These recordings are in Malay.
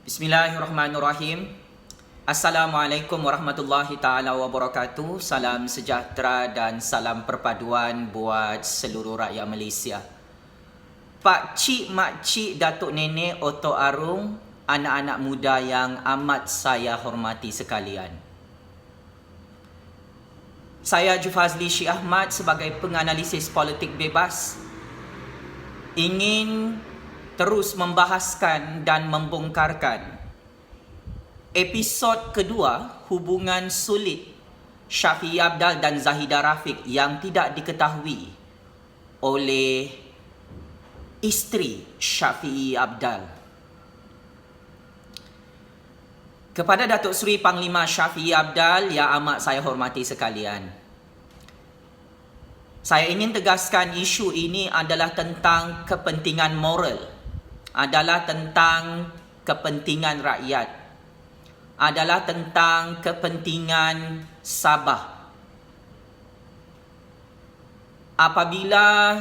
Bismillahirrahmanirrahim. Assalamualaikum warahmatullahi ta'ala wabarakatuh. Salam sejahtera dan salam perpaduan buat seluruh rakyat Malaysia. Pak cik, mak cik, datuk nenek, otok arung, anak-anak muda yang amat saya hormati sekalian. Saya Jufazli Syekh Ahmad sebagai penganalisis politik bebas ingin terus membahaskan dan membongkarkan episod kedua hubungan sulit Shafiee Apdal dan Zahidah Rafiq yang tidak diketahui oleh isteri Shafiee Apdal. Kepada Datuk Seri Panglima Shafiee Apdal yang amat saya hormati sekalian, saya ingin tegaskan isu ini adalah tentang kepentingan moral, adalah tentang kepentingan rakyat, adalah tentang kepentingan Sabah. Apabila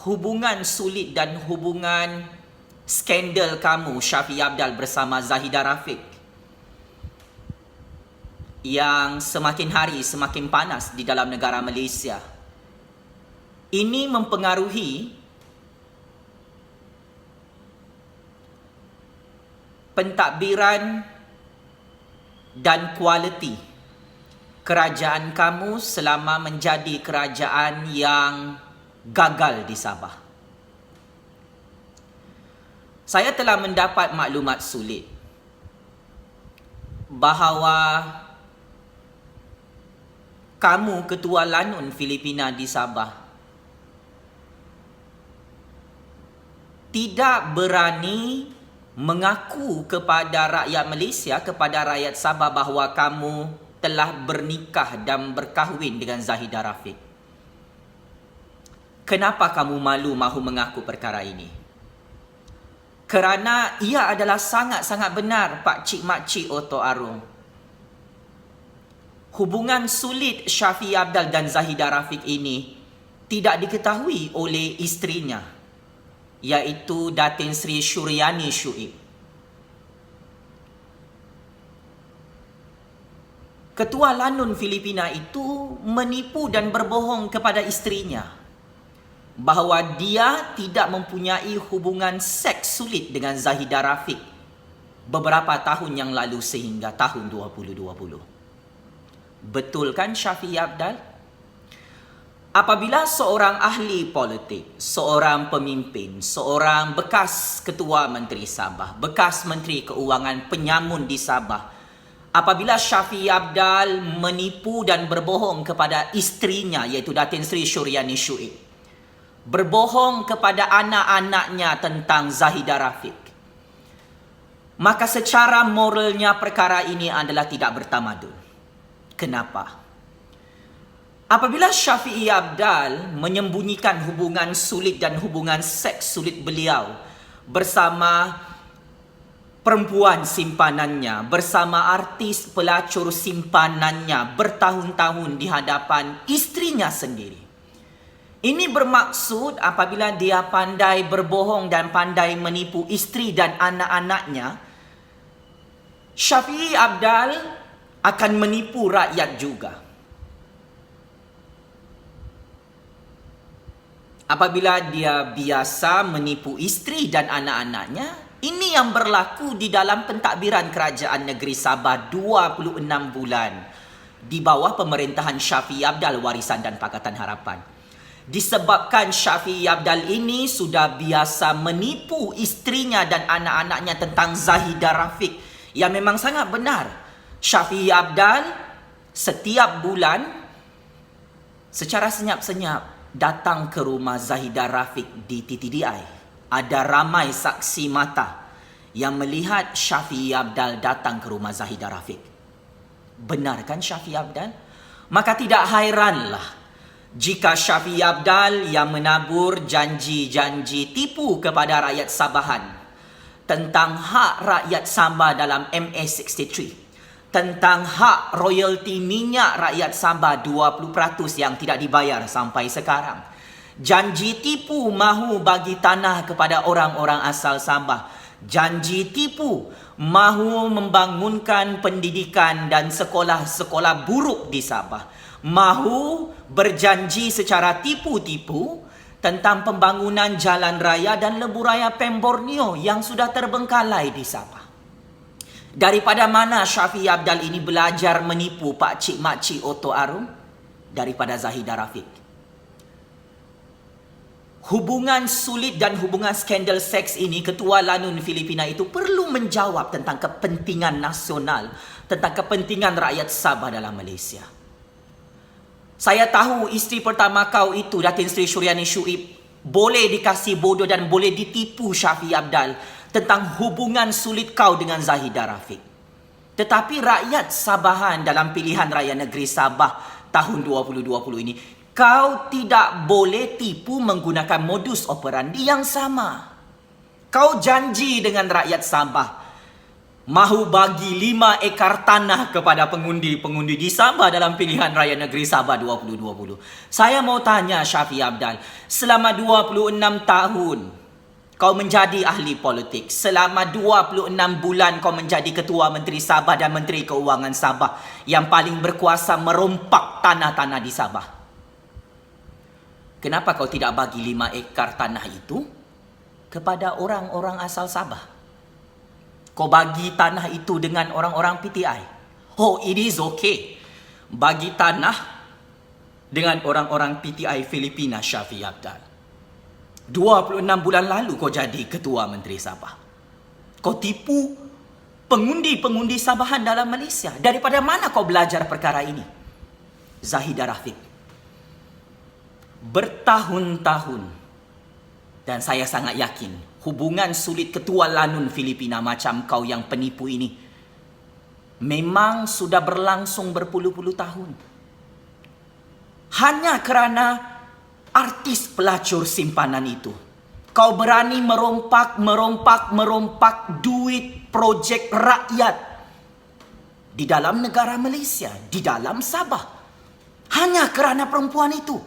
hubungan sulit dan hubungan skandal kamu Shafiee Apdal bersama Zahidah Rafiq yang semakin hari semakin panas di dalam negara Malaysia, ini mempengaruhi pentadbiran dan kualiti kerajaan kamu selama menjadi kerajaan yang gagal di Sabah. Saya telah mendapat maklumat sulit bahawa kamu Ketua Lanun Filipina di Sabah tidak berani mengaku kepada rakyat Malaysia, kepada rakyat Sabah bahawa kamu telah bernikah dan berkahwin dengan Zahidah Rafiq. Kenapa kamu mahu mengaku perkara ini? Kerana ia adalah sangat-sangat benar, Pak Cik Mak Cik otok arung. Hubungan sulit Shafiee Apdal dan Zahidah Rafiq ini tidak diketahui oleh isterinya, iaitu Datin Sri Syuriani Syuib. Ketua Lanun Filipina itu menipu dan berbohong kepada isterinya bahawa dia tidak mempunyai hubungan seks sulit dengan Zahidah Rafiq beberapa tahun yang lalu sehingga tahun 2020. Betul kan Shafiee Apdal? Apabila seorang ahli politik, seorang pemimpin, seorang bekas Ketua Menteri Sabah, bekas Menteri Keuangan, penyamun di Sabah, apabila Shafiee Apdal menipu dan berbohong kepada isterinya iaitu Datin Sri Syuriani Syuib, berbohong kepada anak-anaknya tentang Zahidah Rafiq, maka secara moralnya perkara ini adalah tidak bertamadun. Kenapa? Apabila Shafiee Apdal menyembunyikan hubungan sulit dan hubungan seks sulit beliau bersama perempuan simpanannya, bersama artis pelacur simpanannya bertahun-tahun di hadapan isterinya sendiri, ini bermaksud apabila dia pandai berbohong dan pandai menipu isteri dan anak-anaknya, Shafiee Apdal akan menipu rakyat juga. Apabila dia biasa menipu isteri dan anak-anaknya, ini yang berlaku di dalam pentadbiran kerajaan negeri Sabah 26 bulan di bawah pemerintahan Shafiee Apdal Warisan dan Pakatan Harapan. Disebabkan Shafiee Apdal ini sudah biasa menipu isterinya dan anak-anaknya tentang Zahidah Rafiq, yang memang sangat benar. Shafiee Apdal setiap bulan secara senyap-senyap datang ke rumah Zahidah Rafiq di TTDI. Ada ramai saksi mata yang melihat Shafiee Apdal datang ke rumah Zahidah Rafiq. Benar kan Shafiee Apdal? Maka tidak hairanlah jika Shafiee Apdal yang menabur janji-janji tipu kepada rakyat Sabahan tentang hak rakyat Sabah dalam MA63, tentang hak royalti minyak rakyat Sabah 20% yang tidak dibayar sampai sekarang, janji tipu mahu bagi tanah kepada orang-orang asal Sabah, Janji tipu, mahu membangunkan pendidikan dan sekolah-sekolah buruk di Sabah. Mahu berjanji secara tipu-tipu tentang pembangunan jalan raya dan lebuh raya Pem Borneo yang sudah terbengkalai di Sabah. Daripada mana Syafiee Apdal ini belajar menipu Pak Cik Mak Cik Otto Arum? Daripada Zahidah Rafiq. Hubungan sulit dan hubungan skandal seks ini, Ketua Lanun Filipina itu perlu menjawab tentang kepentingan nasional, tentang kepentingan rakyat Sabah dalam Malaysia. Saya tahu isteri pertama kau itu, Datin Seri Suryani Syuib, boleh dikasih bodoh dan boleh ditipu Syafiee Apdal tentang hubungan sulit kau dengan Zahidah Rafiq. Tetapi rakyat Sabahan dalam pilihan raya negeri Sabah tahun 2020 ini, kau tidak boleh tipu menggunakan modus operandi yang sama. Kau janji dengan rakyat Sabah, mahu bagi 5 ekar tanah kepada pengundi-pengundi di Sabah dalam pilihan raya negeri Sabah 2020. Saya mau tanya Syafiee Apdal, selama 26 tahun kau menjadi ahli politik, selama 26 bulan kau menjadi Ketua Menteri Sabah dan Menteri Keuangan Sabah yang paling berkuasa merompak tanah-tanah di Sabah. Kenapa kau tidak bagi 5 ekar tanah itu kepada orang-orang asal Sabah? Kau bagi tanah itu dengan orang-orang PTI. Oh, it is okay. Bagi tanah dengan orang-orang PTI Filipina, Syafiee Apdal. 26 bulan lalu kau jadi Ketua Menteri Sabah. Kau tipu pengundi-pengundi Sabahan dalam Malaysia. Daripada mana kau belajar perkara ini? Zahidah Rafiq. Bertahun-tahun, dan saya sangat yakin hubungan sulit Ketua Lanun Filipina macam kau yang penipu ini memang sudah berlangsung berpuluh-puluh tahun. Hanya kerana artis pelacur simpanan itu, kau berani merompak duit projek rakyat di dalam negara Malaysia, di dalam Sabah. Hanya kerana perempuan itu.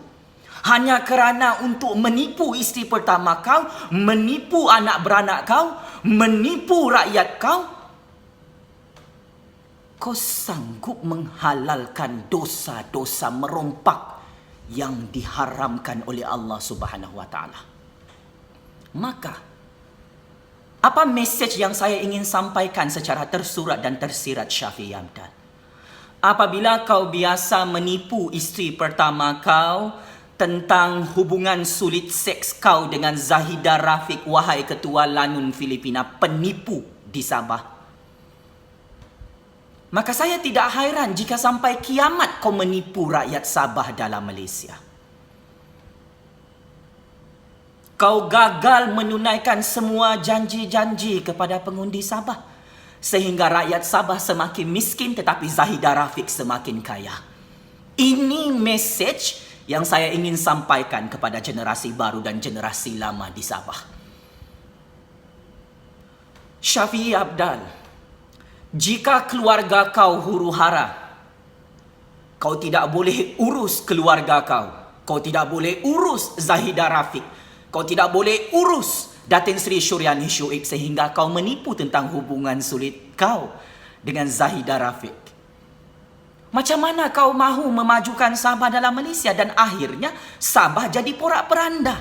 Hanya kerana untuk menipu isteri pertama kau, menipu anak beranak kau, menipu rakyat kau, kau sanggup menghalalkan dosa-dosa merompak yang diharamkan oleh Allah Subhanahu wa taala. Maka apa mesej yang saya ingin sampaikan secara tersurat dan tersirat, Syafiee Apdal? Apabila kau biasa menipu isteri pertama kau tentang hubungan sulit seks kau dengan Zahidah Rafiq, wahai Ketua Lanun Filipina, penipu di Sabah, maka saya tidak hairan jika sampai kiamat kau menipu rakyat Sabah dalam Malaysia. Kau gagal menunaikan semua janji-janji kepada pengundi Sabah, sehingga rakyat Sabah semakin miskin tetapi Zahidah Rafiq semakin kaya. Ini mesej yang saya ingin sampaikan kepada generasi baru dan generasi lama di Sabah. Syafiee Apdal, jika keluarga kau huru-hara, kau tidak boleh urus keluarga kau. Kau tidak boleh urus Zahidah Rafiq. Kau tidak boleh urus Datin Seri Suryani Syuib sehingga kau menipu tentang hubungan sulit kau dengan Zahidah Rafiq. Macam mana kau mahu memajukan Sabah dalam Malaysia dan akhirnya Sabah jadi porak-peranda.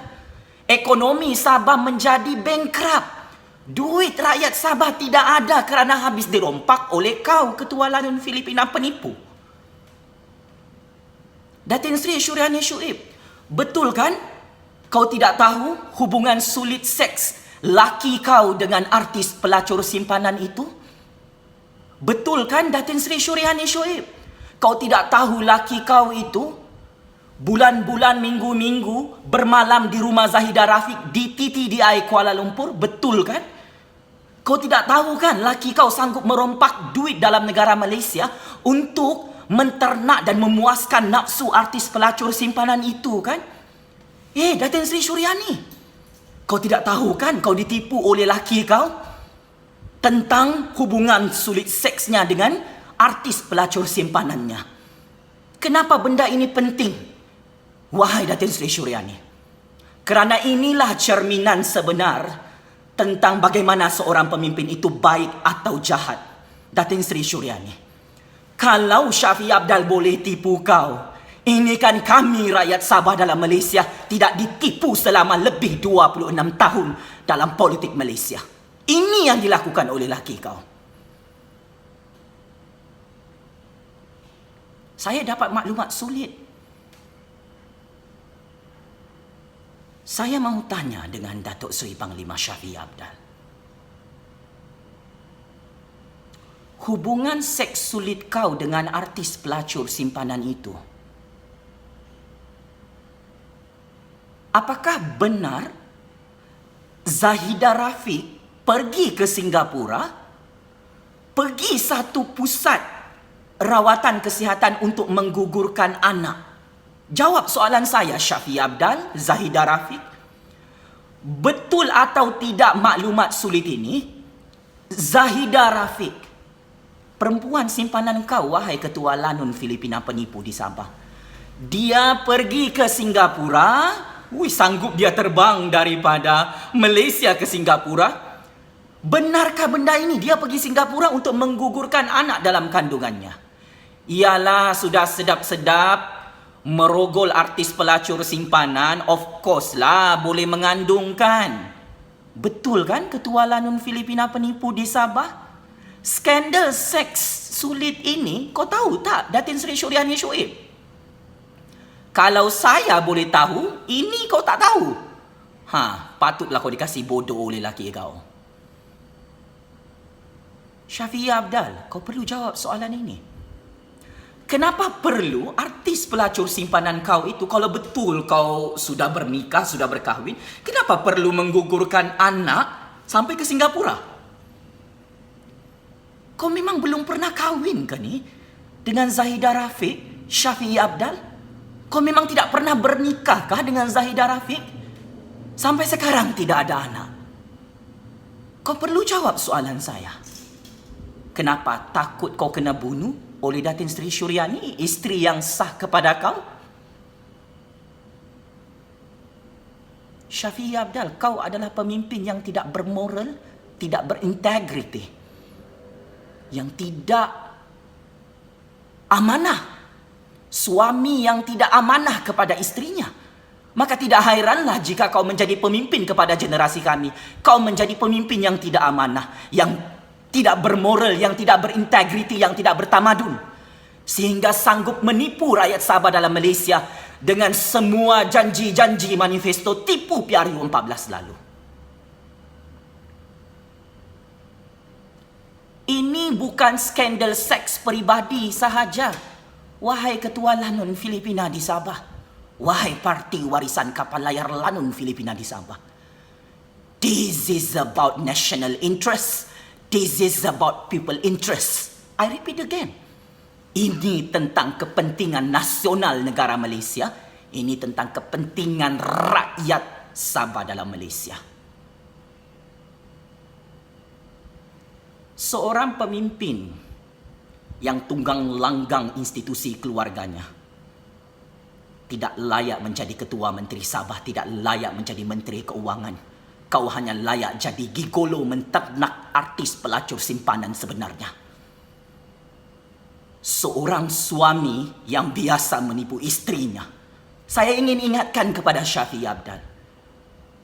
Ekonomi Sabah menjadi bankrupt. Duit rakyat Sabah tidak ada kerana habis dirompak oleh kau, Ketua Lanun Filipina penipu. Datin Seri Suryani Syuib, betul kan kau tidak tahu hubungan sulit seks laki kau dengan artis pelacur simpanan itu? Betul kan Datin Seri Suryani Syuib? Kau tidak tahu laki kau itu bulan-bulan, minggu-minggu bermalam di rumah Zahidah Rafiq di TTDI Kuala Lumpur? Betul kan? Kau tidak tahu kan laki kau sanggup merompak duit dalam negara Malaysia untuk menternak dan memuaskan nafsu artis pelacur simpanan itu kan? Datin Seri Suryani, kau tidak tahu kan kau ditipu oleh laki kau tentang hubungan sulit seksnya dengan artis pelacur simpanannya? Kenapa benda ini penting, wahai Datin Seri Suryani? Kerana inilah cerminan sebenar tentang bagaimana seorang pemimpin itu baik atau jahat, Datin Sri Suryani. Kalau Shafie Apdal boleh tipu kau, ini kan kami rakyat Sabah dalam Malaysia tidak ditipu selama lebih 26 tahun dalam politik Malaysia. Ini yang dilakukan oleh laki kau. Saya dapat maklumat sulit. Saya mahu tanya dengan Datuk Seri Panglima Shafie Apdal. Hubungan seks sulit kau dengan artis pelacur simpanan itu, apakah benar Zahidah Rafiq pergi ke Singapura, pergi satu pusat rawatan kesihatan untuk menggugurkan anak? Jawab soalan saya, Shafie Apdal, Zahidah Rafiq. Betul atau tidak maklumat sulit ini? Zahidah Rafiq, perempuan simpanan kau, wahai Ketua Lanun Filipina Penipu di Sabah, dia pergi ke Singapura. Sanggup dia terbang daripada Malaysia ke Singapura? Benarkah benda ini? Dia pergi Singapura untuk menggugurkan anak dalam kandungannya. Ialah sudah sedap-sedap merogol artis pelacur simpanan, of course lah boleh mengandungkan. Betul kan Ketua Lanun Filipina Penipu di Sabah? Skandal seks sulit ini kau tahu tak, Datin Sri Suryani Shoaib? Kalau saya boleh tahu, ini kau tak tahu. Patutlah kau dikasih bodoh oleh laki kau. Shafie Apdal, kau perlu jawab soalan ini. Kenapa perlu artis pelacur simpanan kau itu, kalau betul kau sudah bernikah, sudah berkahwin, kenapa perlu menggugurkan anak sampai ke Singapura? Kau memang belum pernah kahwin ke ni dengan Zahidah Rafiq, Shafie Apdal? Kau memang tidak pernah bernikahkah dengan Zahidah Rafiq? Sampai sekarang tidak ada anak. Kau perlu jawab soalan saya. Kenapa takut kau kena bunuh oleh Datin Sri Suryani, isteri yang sah kepada kau? Shafie Apdal, kau adalah pemimpin yang tidak bermoral, tidak berintegriti, yang tidak amanah. Suami yang tidak amanah kepada istrinya. Maka tidak hairanlah jika kau menjadi pemimpin kepada generasi kami. Kau menjadi pemimpin yang tidak amanah, yang tidak bermoral, yang tidak berintegriti, yang tidak bertamadun, sehingga sanggup menipu rakyat Sabah dalam Malaysia dengan semua janji-janji manifesto tipu PRU 14 lalu. Ini bukan skandal seks peribadi sahaja, wahai Ketua Lanun Filipina di Sabah, wahai Parti Warisan Kapal Layar Lanun Filipina di Sabah. This is about national interest. This is about people interest. I repeat again. Ini tentang kepentingan nasional negara Malaysia. Ini tentang kepentingan rakyat Sabah dalam Malaysia. Seorang pemimpin yang tunggang langgang institusi keluarganya tidak layak menjadi Ketua Menteri Sabah, tidak layak menjadi Menteri Keuangan. Kau hanya layak jadi gigolo menternak artis pelacur simpanan sebenarnya. Seorang suami yang biasa menipu istrinya. Saya ingin ingatkan kepada Shafie Apdal.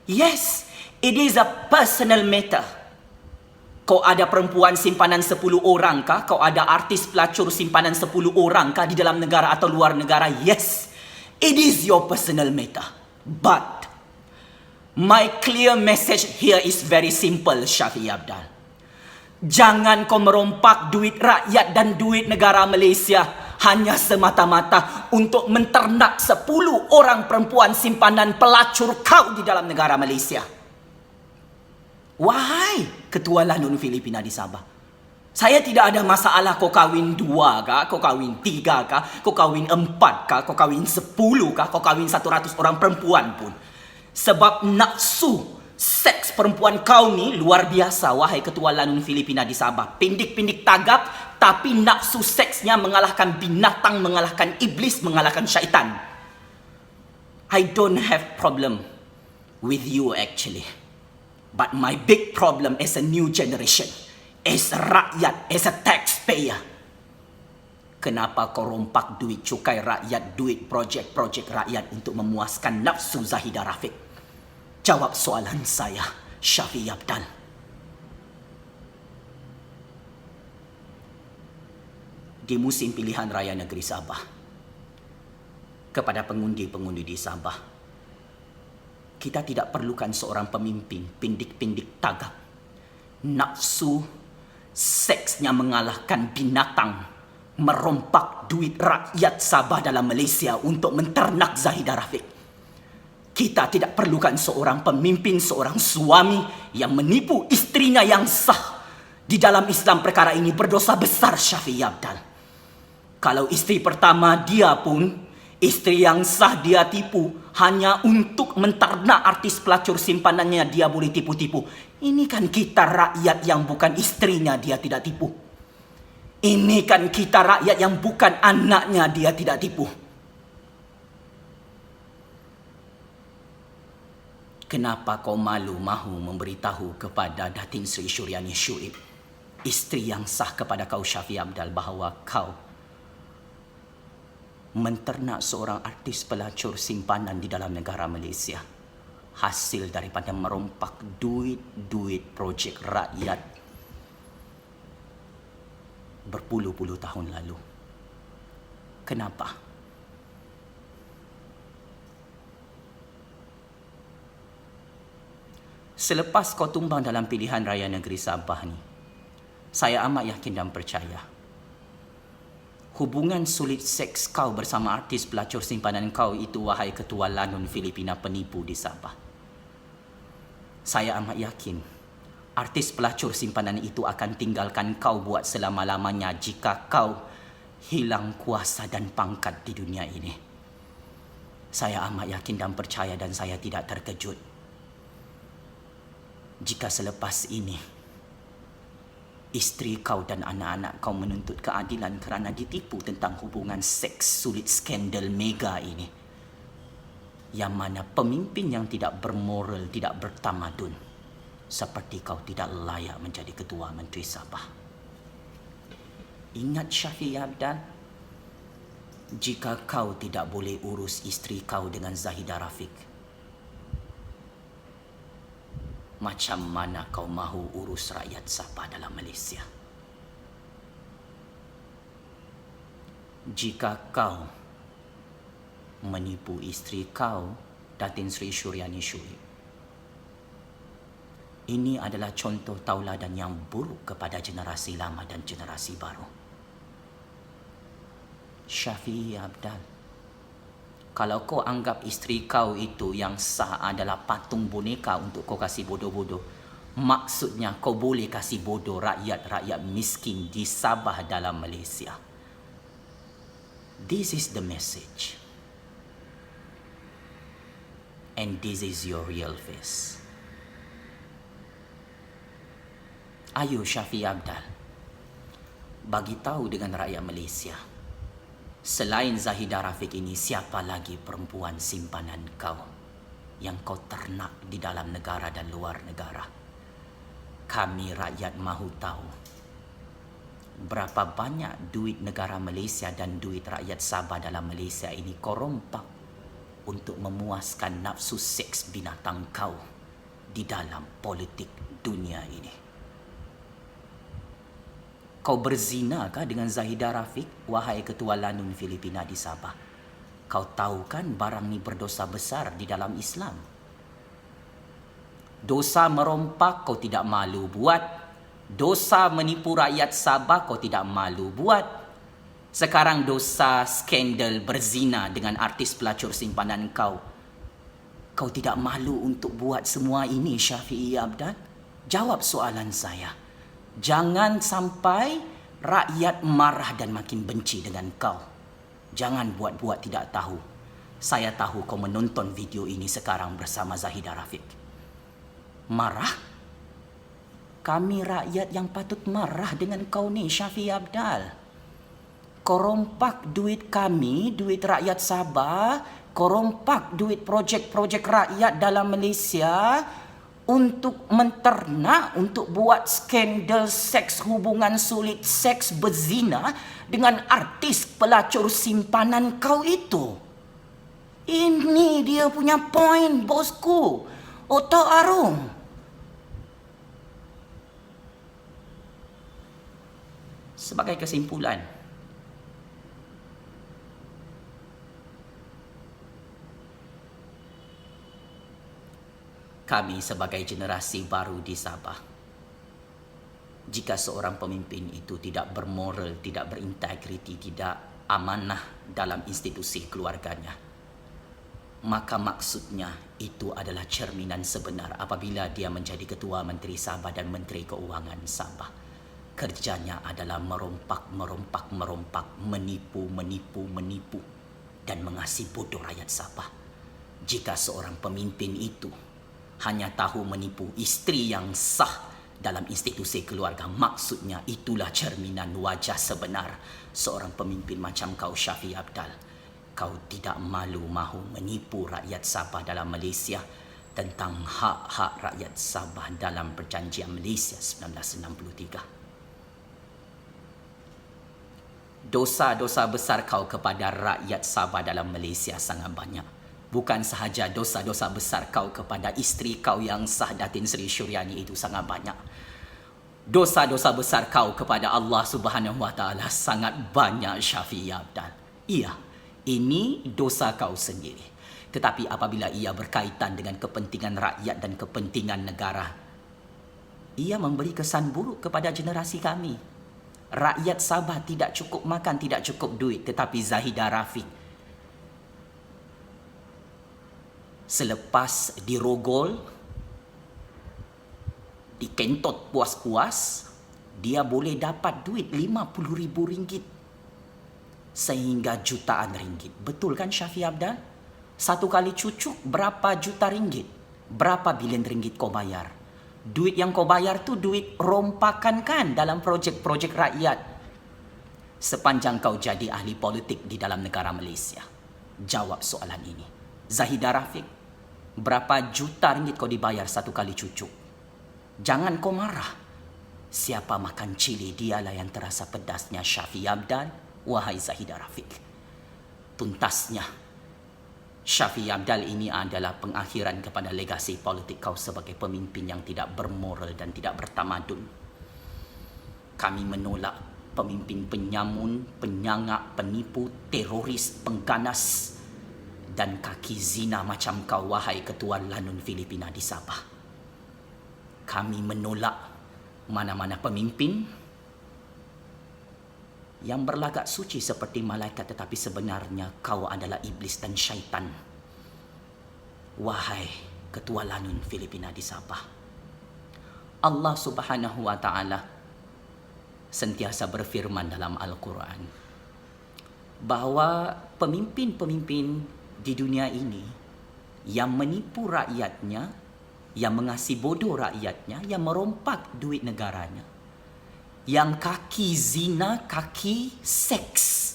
Yes, it is a personal matter. Kau ada perempuan simpanan 10 orang kah? Kau ada artis pelacur simpanan 10 orang kah di dalam negara atau luar negara? Yes, it is your personal matter. But my clear message here is very simple, Shafie Apdal. Jangan kau merompak duit rakyat dan duit negara Malaysia hanya semata-mata untuk menternak 10 orang perempuan simpanan pelacur kau di dalam negara Malaysia. Wahai Ketua Lanun Filipina di Sabah, saya tidak ada masalah kau kahwin 2 kah, kau kahwin 3 kah, kau kahwin 4 kah, kau kahwin 10 kah, kau kahwin 100 orang perempuan pun. Sebab nafsu seks perempuan kau ni luar biasa, wahai Ketua Lanun Filipina di Sabah. Pindik-pindik tagap, tapi nafsu seksnya mengalahkan binatang, mengalahkan iblis, mengalahkan syaitan. I don't have problem with you actually. But my big problem as a new generation, as a rakyat, as a taxpayer, kenapa kau rompak duit cukai rakyat, duit projek-projek rakyat untuk memuaskan nafsu Zahidah Rafiq? Jawab soalan saya, Shafiee Apdal. Di musim pilihan raya negeri Sabah, kepada pengundi-pengundi di Sabah, kita tidak perlukan seorang pemimpin pindik-pindik tagak. Nafsu seksnya mengalahkan binatang, merompak duit rakyat Sabah dalam Malaysia untuk menternak Zahidah Rafiq. Kita tidak perlukan seorang pemimpin, seorang suami yang menipu istrinya yang sah. Di dalam Islam perkara ini berdosa besar, Shafiee Apdal. Kalau istri pertama dia pun, istri yang sah dia tipu hanya untuk menternak artis pelacur simpanannya, dia boleh tipu-tipu. Ini kan kita rakyat yang bukan istrinya dia tidak tipu. Ini kan kita rakyat yang bukan anaknya dia tidak tipu. Kenapa kau malu-malu memberitahu kepada Datin Sri Syuriani Syuib, istri yang sah kepada kau Shafiee Apdal, bahawa kau menternak seorang artis pelacur simpanan di dalam negara Malaysia, hasil daripada merompak duit projek rakyat berpuluh-puluh tahun lalu? Kenapa? Selepas kau tumbang dalam pilihan raya negeri Sabah ni, saya amat yakin dan percaya hubungan sulit seks kau bersama artis pelacur simpanan kau itu, wahai ketua Lanun Filipina penipu di Sabah. Saya amat yakin artis pelacur simpanan itu akan tinggalkan kau buat selama-lamanya jika kau hilang kuasa dan pangkat di dunia ini. Saya amat yakin dan percaya, dan saya tidak terkejut jika selepas ini isteri kau dan anak-anak kau menuntut keadilan kerana ditipu tentang hubungan seks sulit skandal mega ini, yang mana pemimpin yang tidak bermoral, tidak bertamadun seperti kau tidak layak menjadi ketua Menteri Sabah. Ingat Shafiee Apdal, jika kau tidak boleh urus isteri kau dengan Zahidah Rafiq, macam mana kau mahu urus rakyat Sabah dalam Malaysia? Jika kau menipu isteri kau, Datin Sri Syuriani Syuib, ini adalah contoh tauladan yang buruk kepada generasi lama dan generasi baru. Shafiee Apdal, kalau kau anggap isteri kau itu yang sah adalah patung boneka untuk kau kasih bodoh-bodoh, maksudnya kau boleh kasih bodoh rakyat-rakyat miskin di Sabah dalam Malaysia. This is the message. And this is your real face. Ayo Shafiee Apdal, bagi tahu dengan rakyat Malaysia, selain Zahidah Rafiq ini, siapa lagi perempuan simpanan kau yang kau ternak di dalam negara dan luar negara? Kami rakyat mahu tahu berapa banyak duit negara Malaysia dan duit rakyat Sabah dalam Malaysia ini kau rompak untuk memuaskan nafsu seks binatang kau di dalam politik dunia ini. Kau berzinakah dengan Zahidah Rafiq, wahai ketua Lanun Filipina di Sabah? Kau tahu kan barang ni berdosa besar di dalam Islam? Dosa merompak kau tidak malu buat. Dosa menipu rakyat Sabah kau tidak malu buat. Sekarang dosa skandal berzina dengan artis pelacur simpanan kau. Kau tidak malu untuk buat semua ini, Shafiee Apdal? Jawab soalan saya. Jangan sampai rakyat marah dan makin benci dengan kau. Jangan buat-buat tidak tahu. Saya tahu kau menonton video ini sekarang bersama Zahidah Rafiq. Marah? Kami rakyat yang patut marah dengan kau ni, Shafiee Apdal. Kau rompak duit kami, duit rakyat Sabah. Kau rompak duit projek-projek rakyat dalam Malaysia untuk menternak, untuk buat skandal seks, hubungan sulit, seks berzina dengan artis pelacur simpanan kau itu. Ini dia punya poin, bosku. Otak Arum. Sebagai kesimpulan, kami sebagai generasi baru di Sabah, jika seorang pemimpin itu tidak bermoral, tidak berintegriti, tidak amanah dalam institusi keluarganya, maka maksudnya itu adalah cerminan sebenar apabila dia menjadi Ketua Menteri Sabah dan Menteri Keuangan Sabah. Kerjanya adalah merompak, menipu, dan mengasih bodoh rakyat Sabah. Jika seorang pemimpin itu hanya tahu menipu isteri yang sah dalam institusi keluarga, maksudnya itulah cerminan wajah sebenar seorang pemimpin macam kau, Shafie Apdal. Kau tidak malu-mahu menipu rakyat Sabah dalam Malaysia tentang hak-hak rakyat Sabah dalam Perjanjian Malaysia 1963. Dosa-dosa besar kau kepada rakyat Sabah dalam Malaysia sangat banyak. Bukan sahaja dosa-dosa besar kau kepada isteri kau yang sah, Datin Seri Syuriani, itu sangat banyak. Dosa-dosa besar kau kepada Allah Subhanahu Wa Taala sangat banyak, Shafie Apdal. Iya, ini dosa kau sendiri. Tetapi apabila ia berkaitan dengan kepentingan rakyat dan kepentingan negara, ia memberi kesan buruk kepada generasi kami. Rakyat Sabah tidak cukup makan, tidak cukup duit, tetapi Zahidah Rafiq selepas dirogol, dikentot puas-puas, dia boleh dapat duit RM50,000 sehingga jutaan ringgit. Betul kan, Shafie Apdal? Satu kali cucuk berapa juta ringgit? Berapa bilion ringgit kau bayar? Duit yang kau bayar tu duit rompakan kan dalam projek-projek rakyat. Sepanjang kau jadi ahli politik di dalam negara Malaysia, jawab soalan ini. Zahidah Rafiq, berapa juta ringgit kau dibayar satu kali cucuk? Jangan kau marah. Siapa makan cili, dialah yang terasa pedasnya, Shafie Apdal, wahai Zahidah Rafiq. Tuntasnya, Shafie Apdal, ini adalah pengakhiran kepada legasi politik kau sebagai pemimpin yang tidak bermoral dan tidak bertamadun. Kami menolak pemimpin penyamun, penyangak, penipu, teroris, pengganas dan kaki zina macam kau, wahai Ketua Lanun Filipina di Sabah. Kami menolak mana-mana pemimpin yang berlagak suci seperti malaikat, tetapi sebenarnya kau adalah iblis dan syaitan, wahai Ketua Lanun Filipina di Sabah. Allah Subhanahu Wa Taala sentiasa berfirman dalam Al-Quran bahawa pemimpin-pemimpin di dunia ini yang menipu rakyatnya, yang mengasih bodoh rakyatnya, yang merompak duit negaranya, yang kaki zina, kaki seks,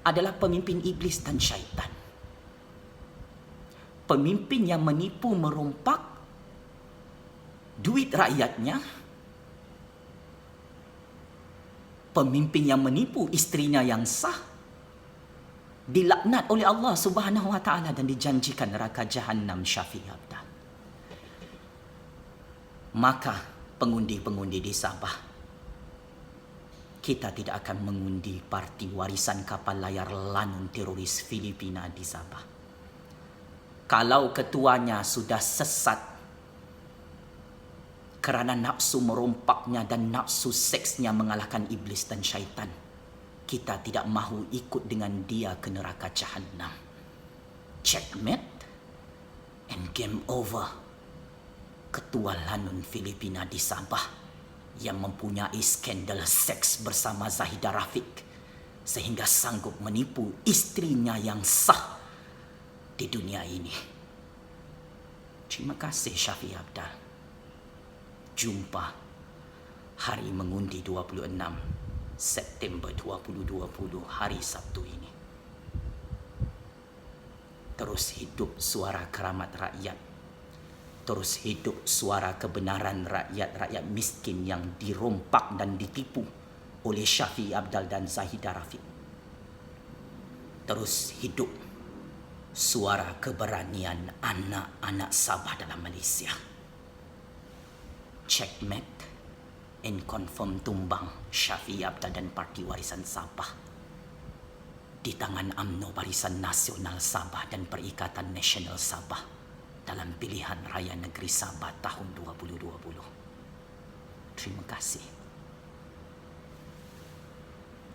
adalah pemimpin iblis dan syaitan. Pemimpin yang menipu, merompak duit rakyatnya, pemimpin yang menipu istrinya yang sah, dilaknat oleh Allah Subhanahu Wa Taala dan dijanjikan neraka Jahannam, Shafie Apdal. Maka pengundi-pengundi di Sabah, kita tidak akan mengundi parti warisan kapal layar Lanun teroris Filipina di Sabah. Kalau ketuanya sudah sesat kerana nafsu merompaknya dan nafsu seksnya mengalahkan iblis dan syaitan, kita tidak mahu ikut dengan dia ke neraka Jahannam. Checkmate and game over. Ketua Lanun Filipina di Sabah yang mempunyai skandal seks bersama Zahidah Rafiq sehingga sanggup menipu istrinya yang sah di dunia ini. Terima kasih, Shafie Apdal. Jumpa hari mengundi 26 September 2020, hari Sabtu ini. Terus hidup suara keramat rakyat. Terus hidup suara kebenaran rakyat-rakyat miskin yang dirompak dan ditipu oleh Shafie Apdal dan Zahidah Rafiq. Terus hidup suara keberanian anak-anak Sabah dalam Malaysia. Checkmate and confirm tumbang Shafie Apdal dan Parti Warisan Sabah di tangan UMNO Barisan Nasional Sabah dan Perikatan Nasional Sabah dalam pilihan raya negeri Sabah tahun 2020. Terima kasih.